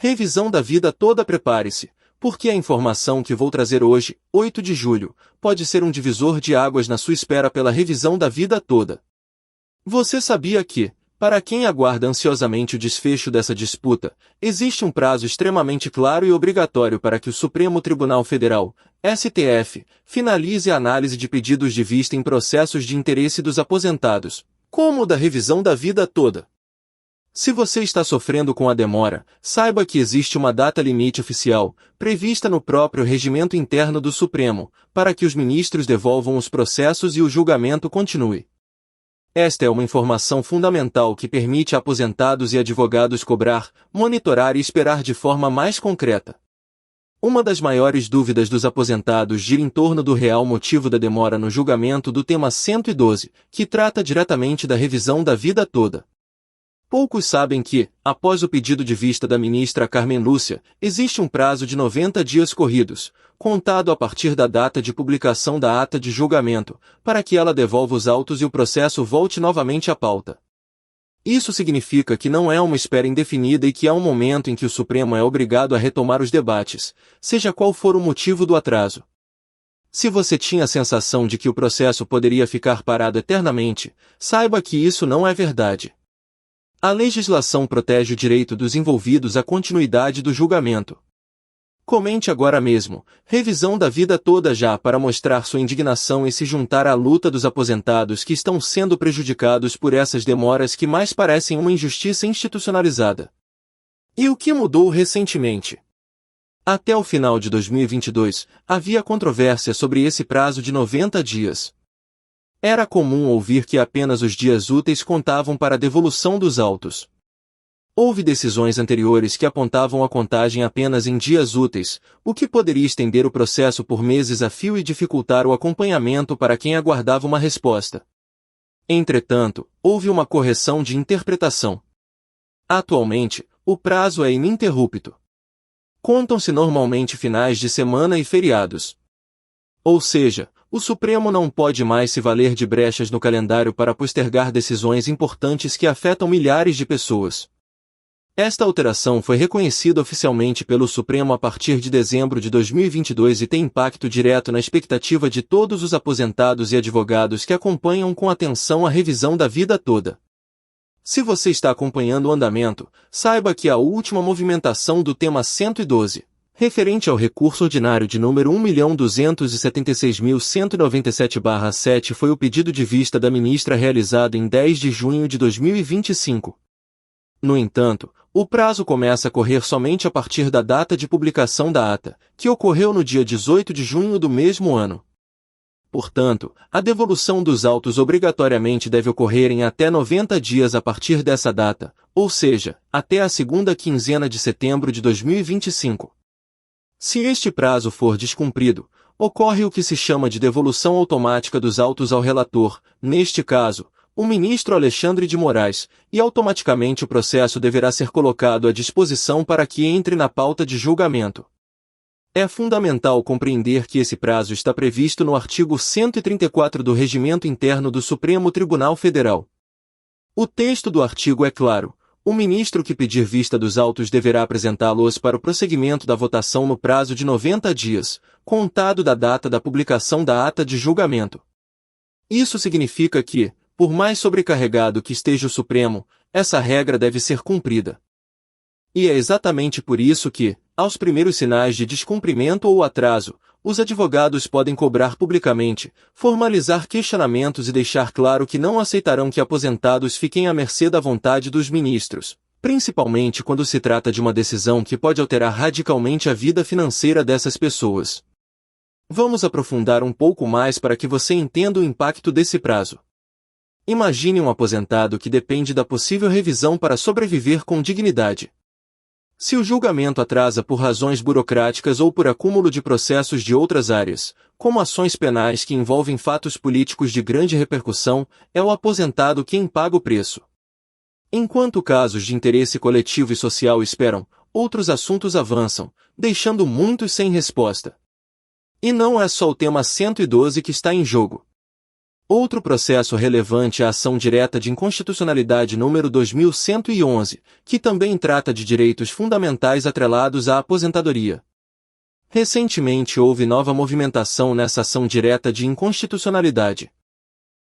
Revisão da vida toda. Prepare-se, porque a informação que vou trazer hoje, 8 de julho, pode ser um divisor de águas na sua espera pela revisão da vida toda. Você sabia que, para quem aguarda ansiosamente o desfecho dessa disputa, existe um prazo extremamente claro e obrigatório para que o Supremo Tribunal Federal, STF, finalize a análise de pedidos de vista em processos de interesse dos aposentados, como o da revisão da vida toda. Se você está sofrendo com a demora, saiba que existe uma data limite oficial, prevista no próprio regimento interno do Supremo, para que os ministros devolvam os processos e o julgamento continue. Esta é uma informação fundamental que permite a aposentados e advogados cobrar, monitorar e esperar de forma mais concreta. Uma das maiores dúvidas dos aposentados gira em torno do real motivo da demora no julgamento do tema 112, que trata diretamente da revisão da vida toda. Poucos sabem que, após o pedido de vista da ministra Carmen Lúcia, existe um prazo de 90 dias corridos, contado a partir da data de publicação da ata de julgamento, para que ela devolva os autos e o processo volte novamente à pauta. Isso significa que não é uma espera indefinida e que há um momento em que o Supremo é obrigado a retomar os debates, seja qual for o motivo do atraso. Se você tinha a sensação de que o processo poderia ficar parado eternamente, saiba que isso não é verdade. A legislação protege o direito dos envolvidos à continuidade do julgamento. Comente agora mesmo, revisão da vida toda já para mostrar sua indignação e se juntar à luta dos aposentados que estão sendo prejudicados por essas demoras que mais parecem uma injustiça institucionalizada. E o que mudou recentemente? Até o final de 2022, havia controvérsia sobre esse prazo de 90 dias. Era comum ouvir que apenas os dias úteis contavam para a devolução dos autos. Houve decisões anteriores que apontavam a contagem apenas em dias úteis, o que poderia estender o processo por meses a fio e dificultar o acompanhamento para quem aguardava uma resposta. Entretanto, houve uma correção de interpretação. Atualmente, o prazo é ininterrupto. Contam-se normalmente finais de semana e feriados. Ou seja, o Supremo não pode mais se valer de brechas no calendário para postergar decisões importantes que afetam milhares de pessoas. Esta alteração foi reconhecida oficialmente pelo Supremo a partir de dezembro de 2022 e tem impacto direto na expectativa de todos os aposentados e advogados que acompanham com atenção a revisão da vida toda. Se você está acompanhando o andamento, saiba que a última movimentação do tema 112, referente ao recurso ordinário de número 1.276.197/7 foi o pedido de vista da ministra realizado em 10 de junho de 2025. No entanto, o prazo começa a correr somente a partir da data de publicação da ata, que ocorreu no dia 18 de junho do mesmo ano. Portanto, a devolução dos autos obrigatoriamente deve ocorrer em até 90 dias a partir dessa data, ou seja, até a segunda quinzena de setembro de 2025. Se este prazo for descumprido, ocorre o que se chama de devolução automática dos autos ao relator, neste caso, o ministro Alexandre de Moraes, e automaticamente o processo deverá ser colocado à disposição para que entre na pauta de julgamento. É fundamental compreender que esse prazo está previsto no artigo 134 do Regimento Interno do Supremo Tribunal Federal. O texto do artigo é claro. O ministro que pedir vista dos autos deverá apresentá-los para o prosseguimento da votação no prazo de 90 dias, contado da data da publicação da ata de julgamento. Isso significa que, por mais sobrecarregado que esteja o Supremo, essa regra deve ser cumprida. E é exatamente por isso que, aos primeiros sinais de descumprimento ou atraso, os advogados podem cobrar publicamente, formalizar questionamentos e deixar claro que não aceitarão que aposentados fiquem à mercê da vontade dos ministros, principalmente quando se trata de uma decisão que pode alterar radicalmente a vida financeira dessas pessoas. Vamos aprofundar um pouco mais para que você entenda o impacto desse prazo. Imagine um aposentado que depende da possível revisão para sobreviver com dignidade. Se o julgamento atrasa por razões burocráticas ou por acúmulo de processos de outras áreas, como ações penais que envolvem fatos políticos de grande repercussão, é o aposentado quem paga o preço. Enquanto casos de interesse coletivo e social esperam, outros assuntos avançam, deixando muitos sem resposta. E não é só o tema 112 que está em jogo. Outro processo relevante é a ação direta de inconstitucionalidade número 2111, que também trata de direitos fundamentais atrelados à aposentadoria. Recentemente houve nova movimentação nessa ação direta de inconstitucionalidade.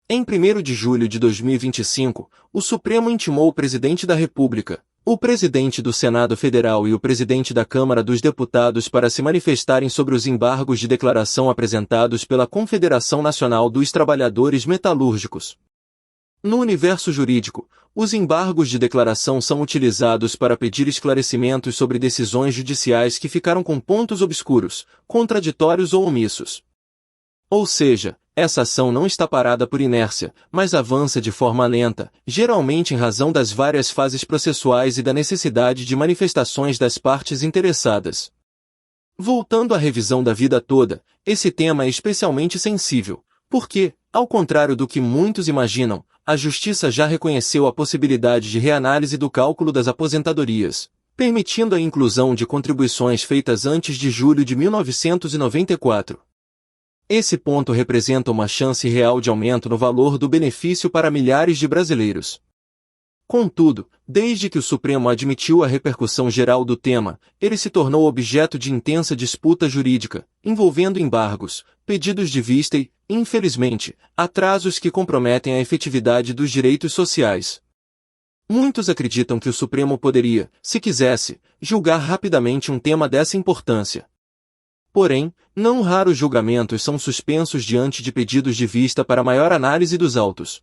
Em 1º de julho de 2025, o Supremo intimou o Presidente da República, o Presidente do Senado Federal e o Presidente da Câmara dos Deputados para se manifestarem sobre os embargos de declaração apresentados pela Confederação Nacional dos Trabalhadores Metalúrgicos. No universo jurídico, os embargos de declaração são utilizados para pedir esclarecimentos sobre decisões judiciais que ficaram com pontos obscuros, contraditórios ou omissos. Ou seja, essa ação não está parada por inércia, mas avança de forma lenta, geralmente em razão das várias fases processuais e da necessidade de manifestações das partes interessadas. Voltando à revisão da vida toda, esse tema é especialmente sensível, porque, ao contrário do que muitos imaginam, a Justiça já reconheceu a possibilidade de reanálise do cálculo das aposentadorias, permitindo a inclusão de contribuições feitas antes de julho de 1994. Esse ponto representa uma chance real de aumento no valor do benefício para milhares de brasileiros. Contudo, desde que o Supremo admitiu a repercussão geral do tema, ele se tornou objeto de intensa disputa jurídica, envolvendo embargos, pedidos de vista e, infelizmente, atrasos que comprometem a efetividade dos direitos sociais. Muitos acreditam que o Supremo poderia, se quisesse, julgar rapidamente um tema dessa importância. Porém, não raros julgamentos são suspensos diante de pedidos de vista para maior análise dos autos.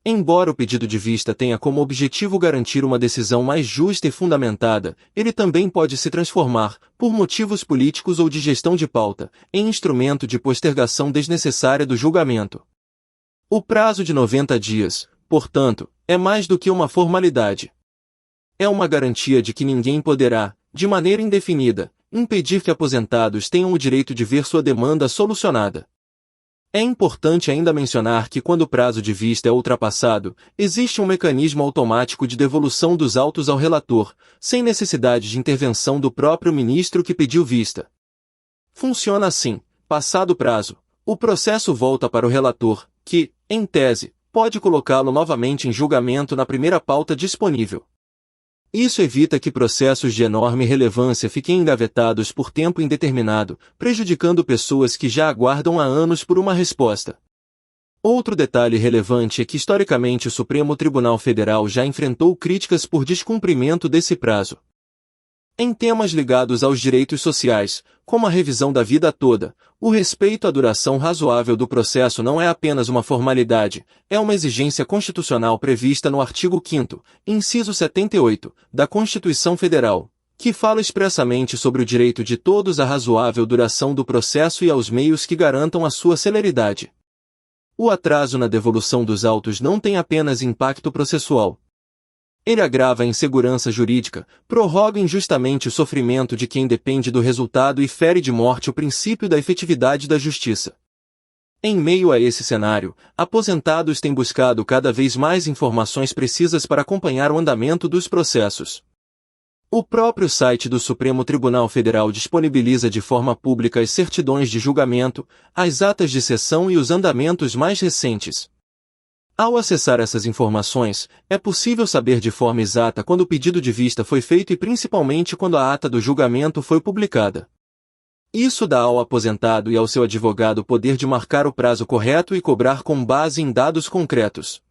Embora o pedido de vista tenha como objetivo garantir uma decisão mais justa e fundamentada, ele também pode se transformar, por motivos políticos ou de gestão de pauta, em instrumento de postergação desnecessária do julgamento. O prazo de 90 dias, portanto, é mais do que uma formalidade. É uma garantia de que ninguém poderá, de maneira indefinida, impedir que aposentados tenham o direito de ver sua demanda solucionada. É importante ainda mencionar que quando o prazo de vista é ultrapassado, existe um mecanismo automático de devolução dos autos ao relator, sem necessidade de intervenção do próprio ministro que pediu vista. Funciona assim: passado o prazo, o processo volta para o relator, que, em tese, pode colocá-lo novamente em julgamento na primeira pauta disponível. Isso evita que processos de enorme relevância fiquem engavetados por tempo indeterminado, prejudicando pessoas que já aguardam há anos por uma resposta. Outro detalhe relevante é que historicamente o Supremo Tribunal Federal já enfrentou críticas por descumprimento desse prazo. Em temas ligados aos direitos sociais, como a revisão da vida toda, o respeito à duração razoável do processo não é apenas uma formalidade, é uma exigência constitucional prevista no artigo 5º, inciso 78, da Constituição Federal, que fala expressamente sobre o direito de todos à razoável duração do processo e aos meios que garantam a sua celeridade. O atraso na devolução dos autos não tem apenas impacto processual. Ele agrava a insegurança jurídica, prorroga injustamente o sofrimento de quem depende do resultado e fere de morte o princípio da efetividade da justiça. Em meio a esse cenário, aposentados têm buscado cada vez mais informações precisas para acompanhar o andamento dos processos. O próprio site do Supremo Tribunal Federal disponibiliza de forma pública as certidões de julgamento, as atas de sessão e os andamentos mais recentes. Ao acessar essas informações, é possível saber de forma exata quando o pedido de vista foi feito e principalmente quando a ata do julgamento foi publicada. Isso dá ao aposentado e ao seu advogado o poder de marcar o prazo correto e cobrar com base em dados concretos.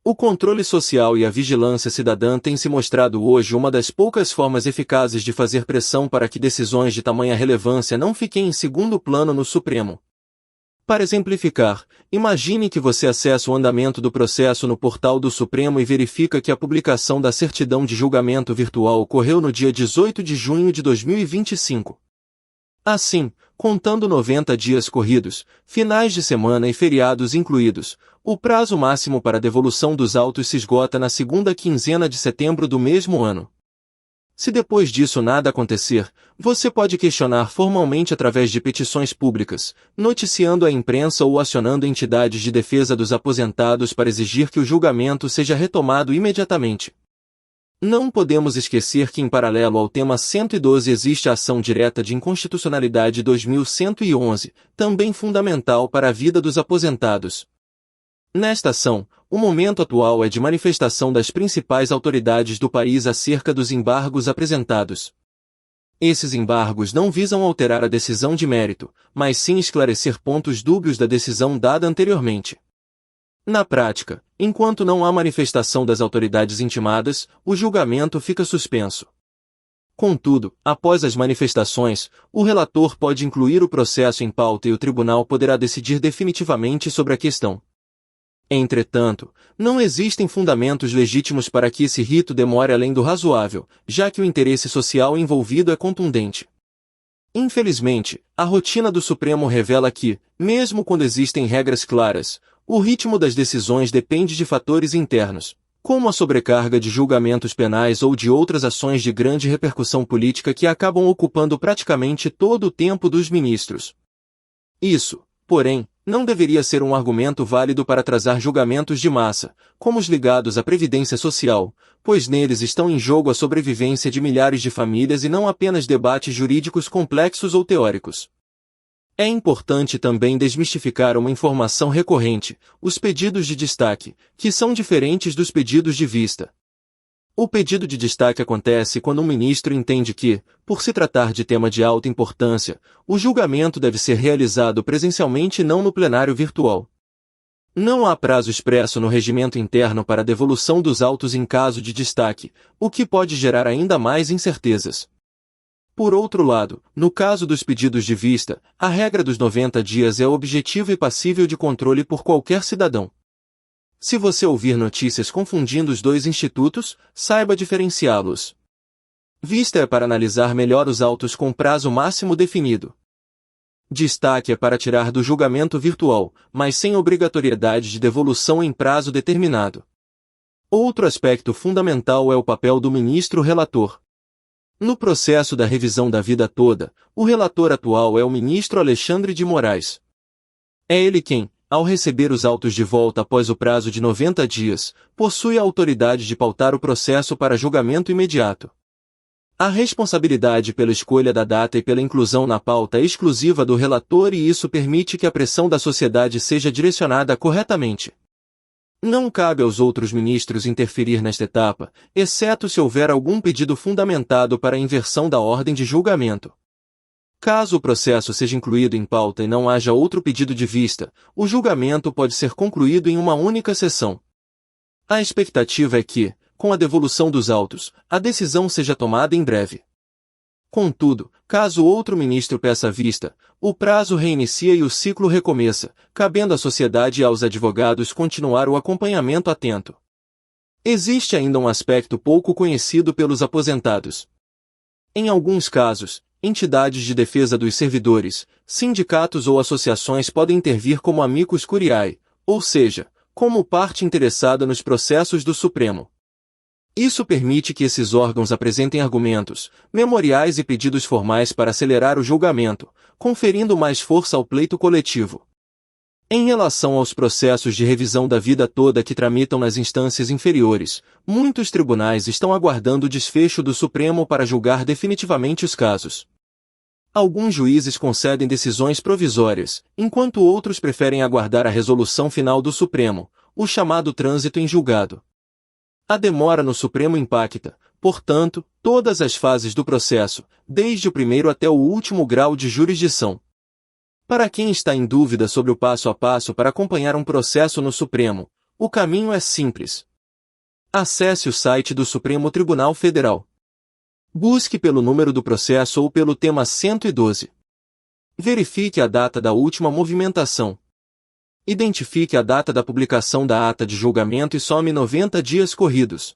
O controle social e a vigilância cidadã têm se mostrado hoje uma das poucas formas eficazes de fazer pressão para que decisões de tamanha relevância não fiquem em segundo plano no Supremo. Para exemplificar, imagine que você acessa o andamento do processo no portal do Supremo e verifica que a publicação da certidão de julgamento virtual ocorreu no dia 18 de junho de 2025. Assim, contando 90 dias corridos, finais de semana e feriados incluídos, o prazo máximo para devolução dos autos se esgota na segunda quinzena de setembro do mesmo ano. Se depois disso nada acontecer, você pode questionar formalmente através de petições públicas, noticiando a imprensa ou acionando entidades de defesa dos aposentados para exigir que o julgamento seja retomado imediatamente. Não podemos esquecer que em paralelo ao tema 112 existe a ação direta de inconstitucionalidade 2111, também fundamental para a vida dos aposentados. Nesta ação, o momento atual é de manifestação das principais autoridades do país acerca dos embargos apresentados. Esses embargos não visam alterar a decisão de mérito, mas sim esclarecer pontos dúbios da decisão dada anteriormente. Na prática, enquanto não há manifestação das autoridades intimadas, o julgamento fica suspenso. Contudo, após as manifestações, o relator pode incluir o processo em pauta e o tribunal poderá decidir definitivamente sobre a questão. Entretanto, não existem fundamentos legítimos para que esse rito demore além do razoável, já que o interesse social envolvido é contundente. Infelizmente, a rotina do Supremo revela que, mesmo quando existem regras claras, o ritmo das decisões depende de fatores internos, como a sobrecarga de julgamentos penais ou de outras ações de grande repercussão política que acabam ocupando praticamente todo o tempo dos ministros. Isso, porém, não deveria ser um argumento válido para atrasar julgamentos de massa, como os ligados à Previdência Social, pois neles estão em jogo a sobrevivência de milhares de famílias e não apenas debates jurídicos complexos ou teóricos. É importante também desmistificar uma informação recorrente, os pedidos de destaque, que são diferentes dos pedidos de vista. O pedido de destaque acontece quando um ministro entende que, por se tratar de tema de alta importância, o julgamento deve ser realizado presencialmente e não no plenário virtual. Não há prazo expresso no regimento interno para a devolução dos autos em caso de destaque, o que pode gerar ainda mais incertezas. Por outro lado, no caso dos pedidos de vista, a regra dos 90 dias é objetiva e passível de controle por qualquer cidadão. Se você ouvir notícias confundindo os dois institutos, saiba diferenciá-los. Vista é para analisar melhor os autos com prazo máximo definido. Destaque é para tirar do julgamento virtual, mas sem obrigatoriedade de devolução em prazo determinado. Outro aspecto fundamental é o papel do ministro relator. No processo da revisão da vida toda, o relator atual é o ministro Alexandre de Moraes. É ele quem, ao receber os autos de volta após o prazo de 90 dias, possui a autoridade de pautar o processo para julgamento imediato. A responsabilidade pela escolha da data e pela inclusão na pauta é exclusiva do relator e isso permite que a pressão da sociedade seja direcionada corretamente. Não cabe aos outros ministros interferir nesta etapa, exceto se houver algum pedido fundamentado para a inversão da ordem de julgamento. Caso o processo seja incluído em pauta e não haja outro pedido de vista, o julgamento pode ser concluído em uma única sessão. A expectativa é que, com a devolução dos autos, a decisão seja tomada em breve. Contudo, caso outro ministro peça vista, o prazo reinicia e o ciclo recomeça, cabendo à sociedade e aos advogados continuar o acompanhamento atento. Existe ainda um aspecto pouco conhecido pelos aposentados. Em alguns casos, entidades de defesa dos servidores, sindicatos ou associações podem intervir como amicus curiae, ou seja, como parte interessada nos processos do Supremo. Isso permite que esses órgãos apresentem argumentos, memoriais e pedidos formais para acelerar o julgamento, conferindo mais força ao pleito coletivo. Em relação aos processos de revisão da vida toda que tramitam nas instâncias inferiores, muitos tribunais estão aguardando o desfecho do Supremo para julgar definitivamente os casos. Alguns juízes concedem decisões provisórias, enquanto outros preferem aguardar a resolução final do Supremo, o chamado trânsito em julgado. A demora no Supremo impacta, portanto, todas as fases do processo, desde o primeiro até o último grau de jurisdição. Para quem está em dúvida sobre o passo a passo para acompanhar um processo no Supremo, o caminho é simples. Acesse o site do Supremo Tribunal Federal. Busque pelo número do processo ou pelo tema 112. Verifique a data da última movimentação. Identifique a data da publicação da ata de julgamento e some 90 dias corridos.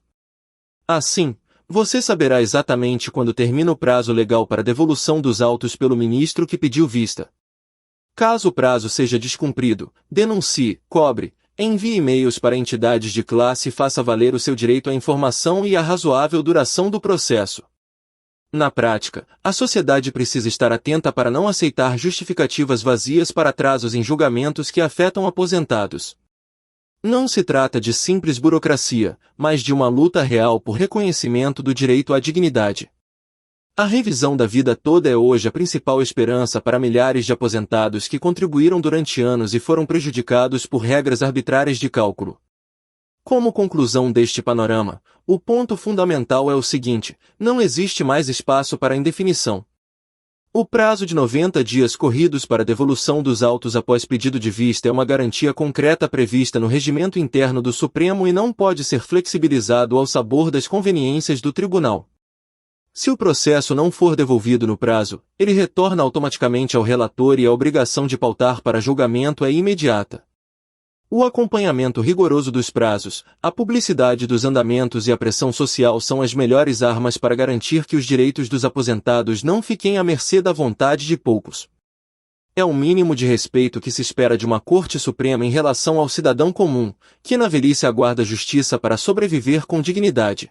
Assim, você saberá exatamente quando termina o prazo legal para devolução dos autos pelo ministro que pediu vista. Caso o prazo seja descumprido, denuncie, cobre, envie e-mails para entidades de classe e faça valer o seu direito à informação e à razoável duração do processo. Na prática, a sociedade precisa estar atenta para não aceitar justificativas vazias para atrasos em julgamentos que afetam aposentados. Não se trata de simples burocracia, mas de uma luta real por reconhecimento do direito à dignidade. A revisão da vida toda é hoje a principal esperança para milhares de aposentados que contribuíram durante anos e foram prejudicados por regras arbitrárias de cálculo. Como conclusão deste panorama, o ponto fundamental é o seguinte: não existe mais espaço para indefinição. O prazo de 90 dias corridos para devolução dos autos após pedido de vista é uma garantia concreta prevista no regimento interno do Supremo e não pode ser flexibilizado ao sabor das conveniências do tribunal. Se o processo não for devolvido no prazo, ele retorna automaticamente ao relator e a obrigação de pautar para julgamento é imediata. O acompanhamento rigoroso dos prazos, a publicidade dos andamentos e a pressão social são as melhores armas para garantir que os direitos dos aposentados não fiquem à mercê da vontade de poucos. É o mínimo de respeito que se espera de uma Corte Suprema em relação ao cidadão comum, que na velhice aguarda justiça para sobreviver com dignidade.